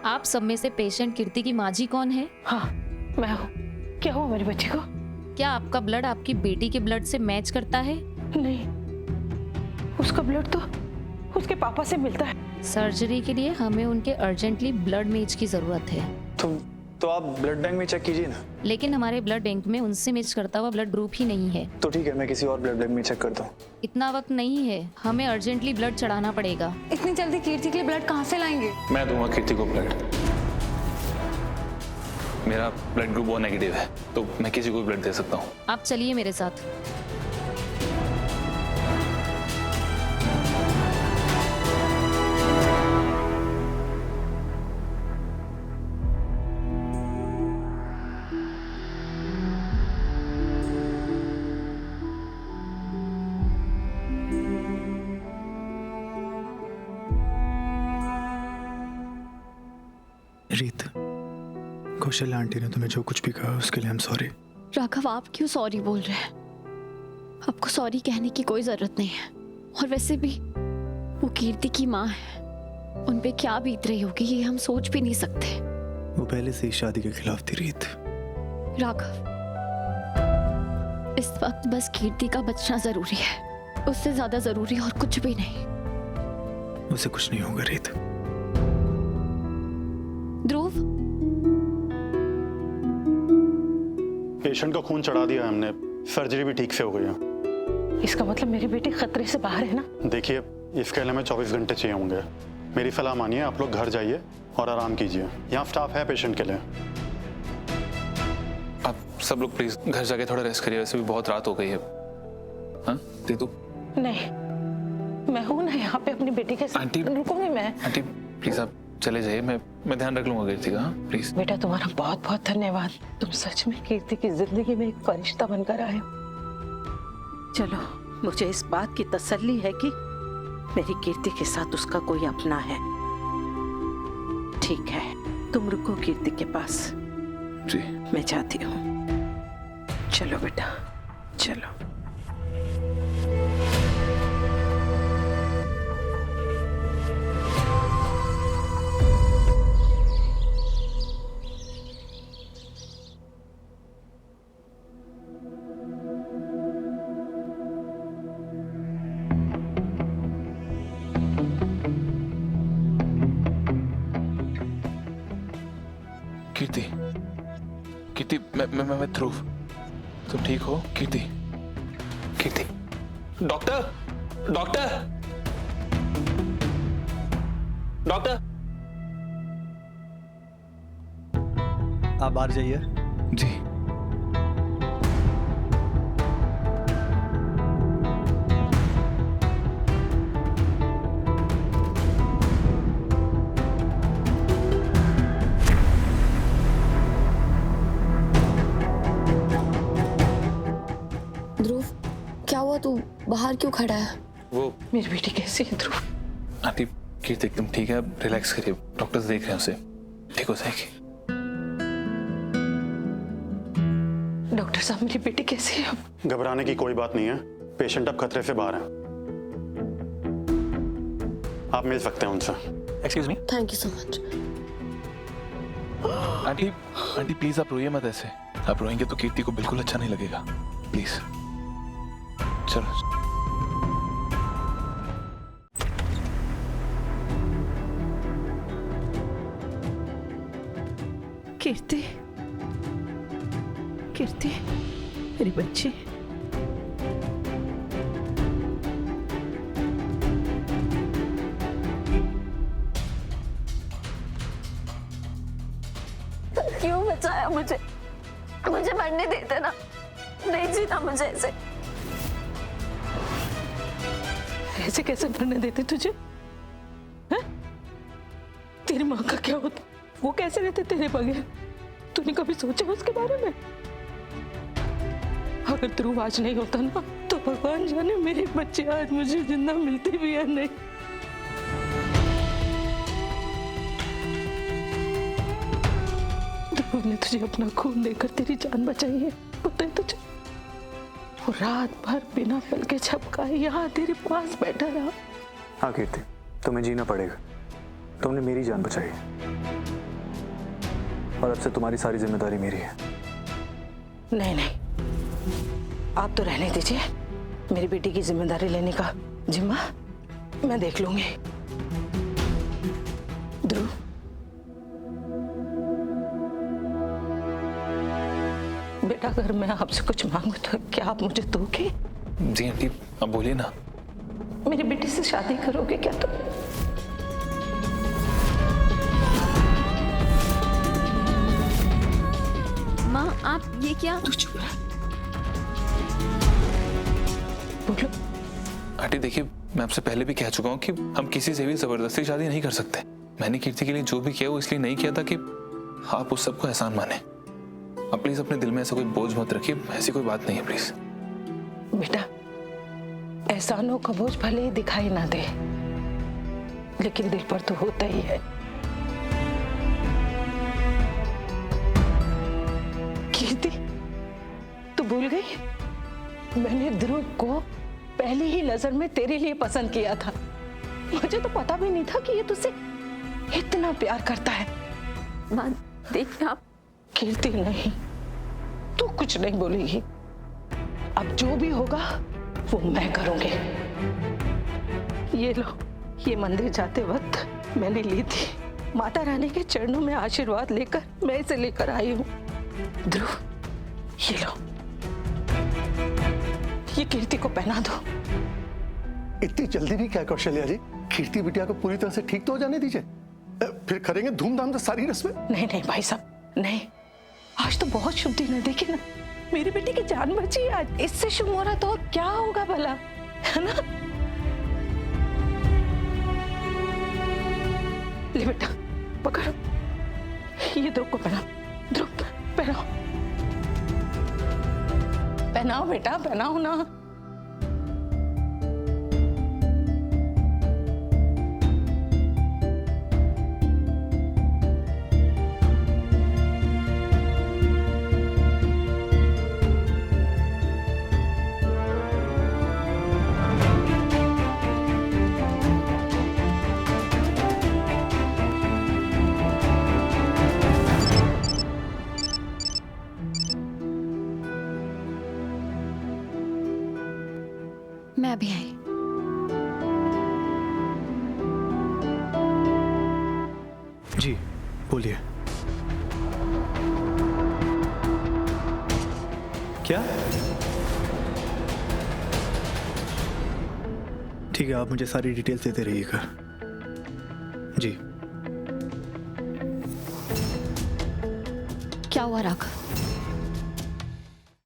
आप सब में से पेशेंट कीर्ति की माँ जी कौन है? हाँ, मैं हूँ। क्या हुआ मेरी बच्ची को? क्या आपका ब्लड आपकी बेटी के ब्लड से मैच करता है? नहीं, उसका ब्लड तो उसके पापा से मिलता है। सर्जरी के लिए हमें उनके अर्जेंटली ब्लड मैच की जरूरत है। तो आप ब्लड बैंक में चेक कीजिए ना। लेकिन हमारे ब्लड बैंक में उनसे मैच करता हुआ ब्लड ग्रुप ही नहीं है। तो ठीक है, मैं किसी और ब्लड बैंक में चेक करता हूँ। इतना वक्त नहीं है, हमें अर्जेंटली ब्लड चढ़ाना पड़ेगा। इतनी जल्दी कीर्ति के लिए ब्लड कहाँ से लाएंगे? मैं दूंगा कीर्ति को ब्लड। मेरा ब्लड ग्रुप O नेगेटिव है, तो मैं किसी को ब्लड दे सकता हूँ। आप चलिए मेरे साथ। रीत, कौशल्या आंटी ने तुम्हें जो कुछ भी कहा उसके लिए I'm sorry। राघव, आप क्यों सॉरी बोल रहे हैं? आपको सॉरी कहने की कोई जरूरत नहीं है। और वैसे भी वो कीर्ति की माँ है, उन पे क्या बीत रही होगी ये हम सोच भी नहीं सकते। वो पहले से ही शादी के खिलाफ थी रीत। राघव, इस वक्त बस कीर्ति का बचना जरूरी है, उससे ज्यादा जरूरी और कुछ भी नहीं। उसे कुछ नहीं होगा रीत। ध्रुव, पेशेंट का खून चढ़ा दिया हमने, सर्जरी भी ठीक से हो गई है। इसका मतलब मेरी बेटी खतरे से बाहर है ना? देखिए, इसके लिए हमें 24 घंटे चाहिए होंगे। मेरी सलाह मानिए, आप लोग घर जाइए और आराम कीजिए। यहाँ स्टाफ है पेशेंट के लिए। आप सब लोग प्लीज घर जाके थोड़ा रेस्ट करिए, वैसे भी बहुत रात हो गई है। हाँ दीदू? नहीं, मैं हूँ ना यहाँ पे अपनी बेटी के साथ। आंटी, रुकूंगी मैं। आंटी प्लीज आप चले जाइए, मैं ध्यान रख लूंगा कीर्ति का। हाँ प्लीज। बेटा तुम्हारा बहुत बहुत धन्यवाद, तुम सच में कीर्ति की जिंदगी में एक फरिश्ता बनकर आए। चलो, मुझे इस बात की तसल्ली है कि मेरी कीर्ति के साथ उसका कोई अपना है। ठीक है, तुम रुको कीर्ति के पास। जी मैं जाती हूँ। चलो बेटा, चलो। कीर्ति, कीर्ति, मैं ध्रुव। तुम ठीक हो कीर्ति? कीर्ति, डॉक्टर, डॉक्टर, डॉक्टर। आप बाहर जाइए। जी। तू बाहर क्यों खड़ा है? वो मेरी बेटी कैसी है ध्रुव? आंटी, कीर्ति एकदम ठीक है, रिलैक्स करिए, डॉक्टर्स देख रहे हैं उसे, ठीक हो जाएगी। डॉक्टर साहब, मेरी बेटी कैसी है? घबराने की कोई बात नहीं है, पेशेंट अब खतरे से बाहर है। आप मिल सकते हैं उनसे। Excuse me. Thank you so much. Aunty, aunty please आप रोइए मत ऐसे। आप रोएंगे तो कीर्ति को बिल्कुल अच्छा नहीं लगेगा, प्लीज। चलो। कीर्ति, कीर्ति, मेरी बच्ची। क्यों बचाया मुझे? मुझे मरने देते ना, नहीं जीना मुझे ऐसे। ऐसे कैसे मरने देते तुझे? है? तेरी माँ का क्या होता? वो कैसे रहते तेरे बगैर? तूने कभी सोचा उसके बारे में? अगर ध्रुव आज नहीं होता ना, तो भगवान जाने मेरी बच्ची आज मुझे जिंदा मिलती भी है नहीं। ध्रुव ने तुझे अपना खून देकर तेरी जान बचाई है, पता है तुझे? वो रात भर बिना पल के झपकाए यहाँ तेरे पास बैठा रहा। हाँ कीर्ति, तुम्हें जीना पड़ेगा। तुमने मेरी जान बचाई। और अब से तुम्हारी सारी जिम्मेदारी मेरी है। नहीं नहीं, आप तो रहने दीजिए। मेरी बेटी की जिम्मेदारी लेने का जिम्मा मैं देख लूंगी। ध्रुव, बेटा अगर मैं आपसे कुछ मांगू तो क्या आप मुझे दोगे? जी आंटी, अब बोलिए ना। मेरी बेटी से शादी करोगे क्या तुम? माँ आप ये क्या? तू चुप रह। बोलो। आंटी देखिए, मैं आपसे पहले भी कह चुका हूँ कि हम किसी से भी जबरदस्ती शादी नहीं कर सकते। मैंने कीर्ति के लिए जो भी किया वो इसलिए नहीं किया था कि आप उस सबको एहसान माने। अब प्लीज अपने दिल में ऐसा कोई बोझ मत रखिए, ऐसी कोई बात नहीं है प्लीज। बेटा, एहसानों का बोझ भले ही दिखाई ना दे, लेकिन दिल पर तो होता ही है। कीर्ति, तू भूल गई? मैंने ध्रुव को पहली ही नजर में तेरे लिए पसंद किया था। मुझे तो पता भी नहीं था कि ये तुझसे इतना प्यार करता है। माँ देखिए आप। कीर्ति नहीं, तू कुछ नहीं बोलेगी। अब जो भी होगा वो मैं करूंगी। ये लो, ये मंदिर जाते वक्त मैंने ली थी। माता रानी के चरणों में आशीर्वाद लेकर मैं इसे लेकर आई हूँ। ध्रुव, ये लो, ये कीर्ति को पहना दो। इतनी जल्दी नहीं क्या कौशल्या जी? कीर्ति बिटिया को पूरी तरह से ठीक तो हो जाने दीजिए, फिर करेंगे धूमधाम से सारी रस्में। नहीं नहीं भाई साहब, नहीं। आज तो बहुत शुभ दिन है, देखिए ना, मेरी बेटी की जान बची है आज। इससे शुभ हो रहा तो और क्या होगा भला, है ना? ले बेटा, पकड़ो, ये ध्रुव को पहनाओ। ध्रुव, पहनाओ, पहनाओ बेटा, पहनाओ ना। मैं अभी आई। जी बोलिए। क्या? ठीक है, आप मुझे सारी डिटेल्स देते रहिएगा। जी। क्या हुआ राघव?